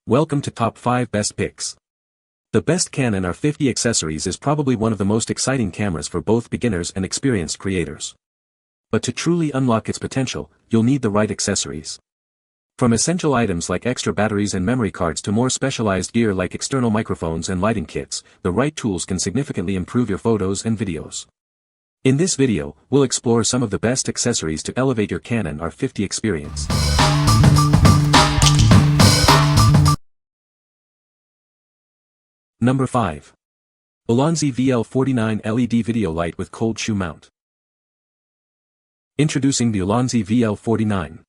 Welcome to Top 5 Best Picks. The best Canon R50 Accessories is probably one of the most exciting cameras for both beginners and experienced creators. But to truly unlock its potential, you'll need the right accessories. From essential items like extra batteries and memory cards to more specialized gear like external microphones and lighting kits, the right tools can significantly improve your photos and videos. In this video, we'll explore some of the best accessories to elevate your Canon R50 experience. Number 5. ULANZI VL49 LED Video Light with Cold Shoe Mount. Introducing the ULANZI VL49.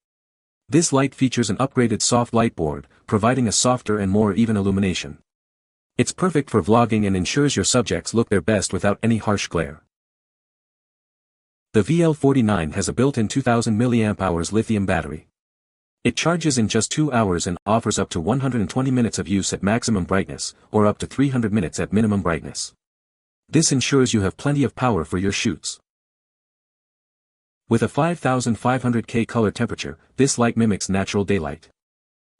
This light features an upgraded soft light board, providing a softer and more even illumination. It's perfect for vlogging and ensures your subjects look their best without any harsh glare. The VL49 has a built-in 2000 mAh lithium battery. It charges in just 2 hours and offers up to 120 minutes of use at maximum brightness, or up to 300 minutes at minimum brightness. This ensures you have plenty of power for your shoots. With a 5500K color temperature, this light mimics natural daylight.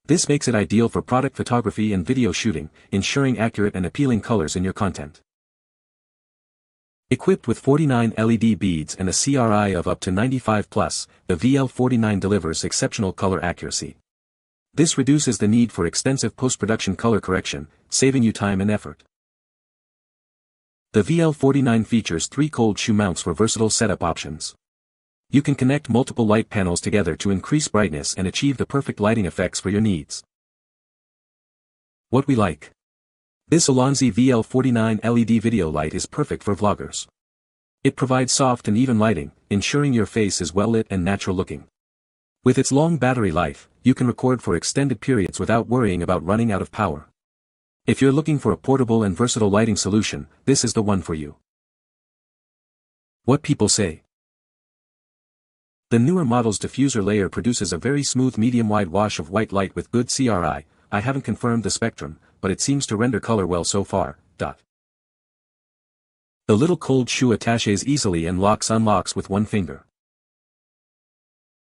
This makes it ideal for product photography and video shooting, ensuring accurate and appealing colors in your content. Equipped with 49 LED beads and a CRI of up to 95+, the VL49 delivers exceptional color accuracy. This reduces the need for extensive post-production color correction, saving you time and effort. The VL49 features 3 cold shoe mounts for versatile setup options. You can connect multiple light panels together to increase brightness and achieve the perfect lighting effects for your needs. What we like. This ULANZI VL49 LED video light is perfect for vloggers. It provides soft and even lighting, ensuring your face is well lit and natural looking. With its long battery life, you can record for extended periods without worrying about running out of power. If you're looking for a portable and versatile lighting solution, this is the one for you. What people say. The newer model's diffuser layer produces a very smooth medium-wide wash of white light with good CRI. I haven't confirmed the spectrum, but it seems to render color well so far. The little cold shoe attaches easily and unlocks with one finger.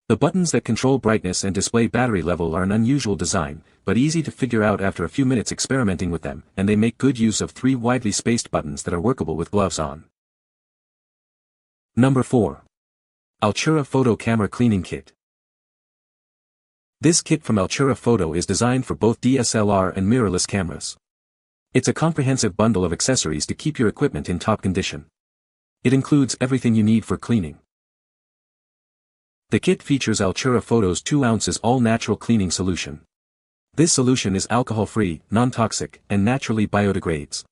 The buttons that control brightness and display battery level are an unusual design, but easy to figure out after a few minutes experimenting with them, and they make good use of 3 widely spaced buttons that are workable with gloves on. Number 4. Altura Photo Camera Cleaning Kit. This kit from Altura Photo is designed for both DSLR and mirrorless cameras. It's a comprehensive bundle of accessories to keep your equipment in top condition. It includes everything you need for cleaning. The kit features Altura Photo's 2 ounces all-natural cleaning solution. This solution is alcohol-free, non-toxic, and naturally biodegrades.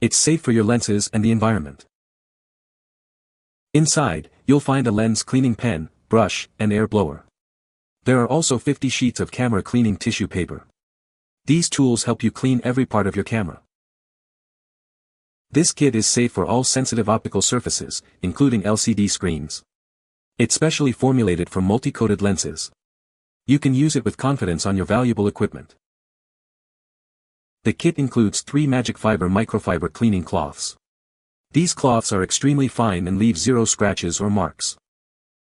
It's safe for your lenses and the environment. Inside, you'll find a lens cleaning pen, brush, and air blower. There are also 50 sheets of camera cleaning tissue paper. These tools help you clean every part of your camera. This kit is safe for all sensitive optical surfaces, including LCD screens. It's specially formulated for multi-coated lenses. You can use it with confidence on your valuable equipment. The kit includes 3 magic fiber microfiber cleaning cloths. These cloths are extremely fine and leave 0 scratches or marks.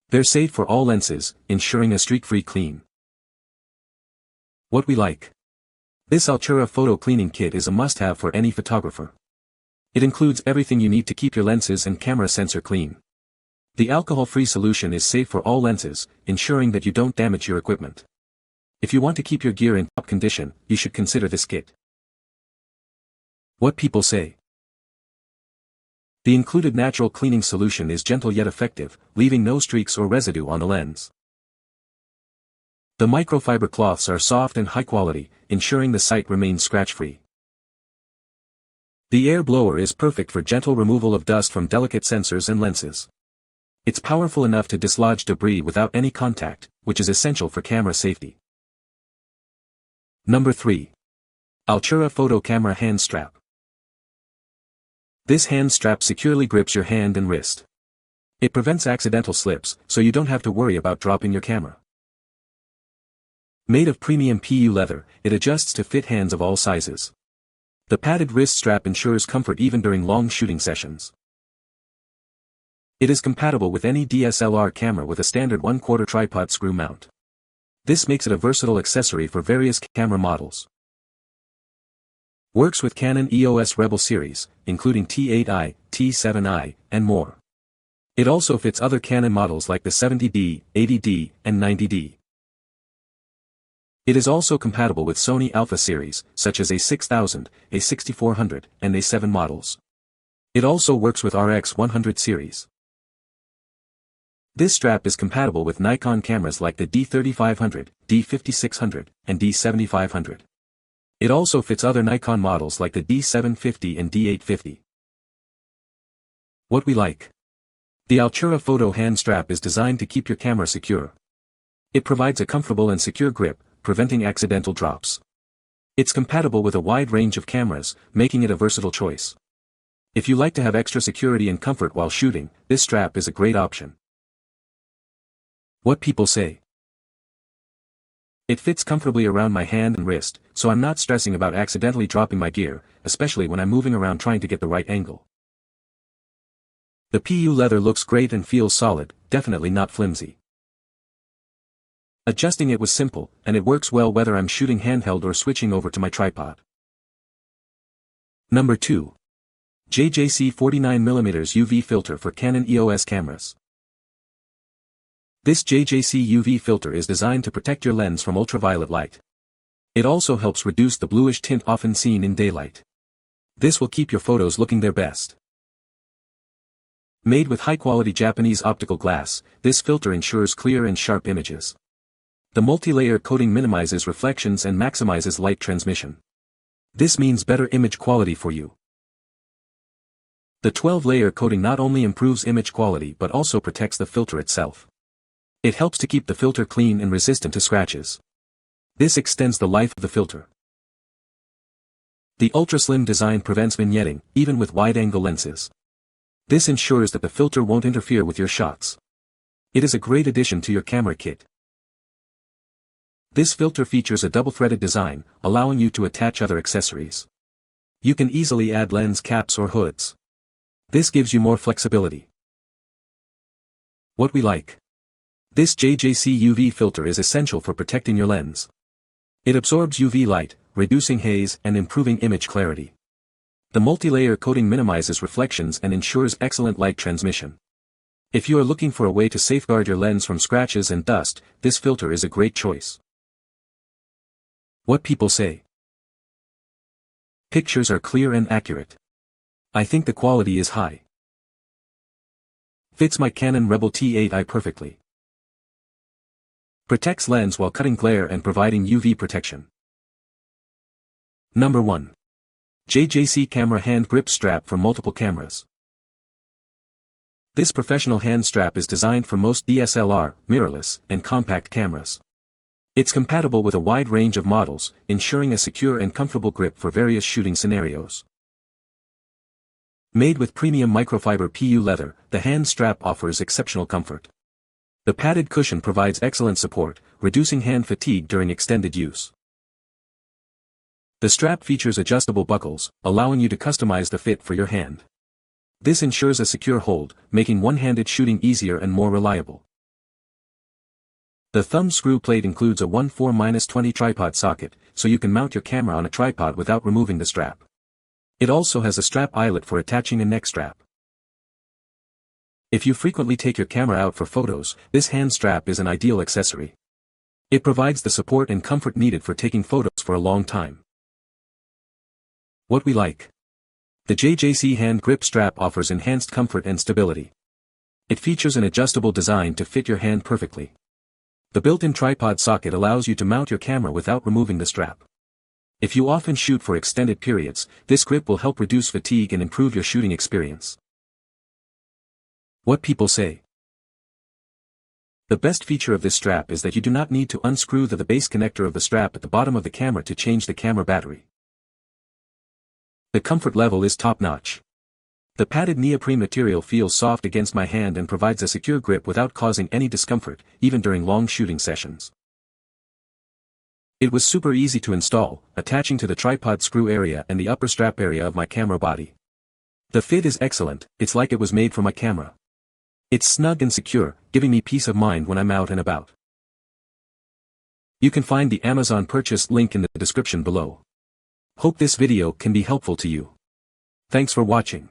They're safe for all lenses, ensuring a streak-free clean. What we like. This Altura Photo Cleaning Kit is a must-have for any photographer. It includes everything you need to keep your lenses and camera sensor clean. The alcohol-free solution is safe for all lenses, ensuring that you don't damage your equipment. If you want to keep your gear in top condition, you should consider this kit. What people say. The included natural cleaning solution is gentle yet effective, leaving no streaks or residue on the lens. The microfiber cloths are soft and high quality, ensuring the sight remains scratch-free. The air blower is perfect for gentle removal of dust from delicate sensors and lenses. It's powerful enough to dislodge debris without any contact, which is essential for camera safety. Number 3. Altura Photo Camera Hand Strap. This hand strap securely grips your hand and wrist. It prevents accidental slips, so you don't have to worry about dropping your camera. Made of premium PU leather, it adjusts to fit hands of all sizes. The padded wrist strap ensures comfort even during long shooting sessions. It is compatible with any DSLR camera with a standard 1/4 tripod screw mount. This makes it a versatile accessory for various camera models. Works with Canon EOS Rebel series, including T8i, T7i, and more. It also fits other Canon models like the 70D, 80D, and 90D. It is also compatible with Sony Alpha series, such as A6000, A6400, and A7 models. It also works with RX 100 series. This strap is compatible with Nikon cameras like the D3500, D5600, and D7500. It also fits other Nikon models like the D750 and D850. What we like. The Altura Photo Hand Strap is designed to keep your camera secure. It provides a comfortable and secure grip, preventing accidental drops. It's compatible with a wide range of cameras, making it a versatile choice. If you like to have extra security and comfort while shooting, this strap is a great option. What people say. It fits comfortably around my hand and wrist, so I'm not stressing about accidentally dropping my gear, especially when I'm moving around trying to get the right angle. The PU leather looks great and feels solid, definitely not flimsy. Adjusting it was simple, and it works well whether I'm shooting handheld or switching over to my tripod. Number 2. JJC 49mm UV filter for Canon EOS cameras. This JJC UV filter is designed to protect your lens from ultraviolet light. It also helps reduce the bluish tint often seen in daylight. This will keep your photos looking their best. Made with high-quality Japanese optical glass, this filter ensures clear and sharp images. The multi-layer coating minimizes reflections and maximizes light transmission. This means better image quality for you. The 12-layer coating not only improves image quality but also protects the filter itself. It helps to keep the filter clean and resistant to scratches. This extends the life of the filter. The ultra-slim design prevents vignetting, even with wide-angle lenses. This ensures that the filter won't interfere with your shots. It is a great addition to your camera kit. This filter features a double-threaded design, allowing you to attach other accessories. You can easily add lens caps or hoods. This gives you more flexibility. What we like. This JJC UV filter is essential for protecting your lens. It absorbs UV light, reducing haze and improving image clarity. The multi-layer coating minimizes reflections and ensures excellent light transmission. If you are looking for a way to safeguard your lens from scratches and dust, this filter is a great choice. What people say. Pictures are clear and accurate. I think the quality is high. Fits my Canon Rebel T8i perfectly. Protects lens while cutting glare and providing UV protection. Number 1. JJC Camera Hand Grip Strap for multiple cameras. This professional hand strap is designed for most DSLR, mirrorless, and compact cameras. It's compatible with a wide range of models, ensuring a secure and comfortable grip for various shooting scenarios. Made with premium microfiber PU leather, the hand strap offers exceptional comfort. The padded cushion provides excellent support, reducing hand fatigue during extended use. The strap features adjustable buckles, allowing you to customize the fit for your hand. This ensures a secure hold, making one-handed shooting easier and more reliable. The thumb screw plate includes a 1/4-20 tripod socket, so you can mount your camera on a tripod without removing the strap. It also has a strap eyelet for attaching a neck strap. If you frequently take your camera out for photos, this hand strap is an ideal accessory. It provides the support and comfort needed for taking photos for a long time. What we like. The JJC hand grip strap offers enhanced comfort and stability. It features an adjustable design to fit your hand perfectly. The built-in tripod socket allows you to mount your camera without removing the strap. If you often shoot for extended periods, this grip will help reduce fatigue and improve your shooting experience. What people say. The best feature of this strap is that you do not need to unscrew the base connector of the strap at the bottom of the camera to change the camera battery. The comfort level is top-notch. The padded neoprene material feels soft against my hand and provides a secure grip without causing any discomfort, even during long shooting sessions. It was super easy to install, attaching to the tripod screw area and the upper strap area of my camera body. The fit is excellent, it's like it was made for my camera. It's snug and secure, giving me peace of mind when I'm out and about. You can find the Amazon purchase link in the description below. Hope this video can be helpful to you. Thanks for watching.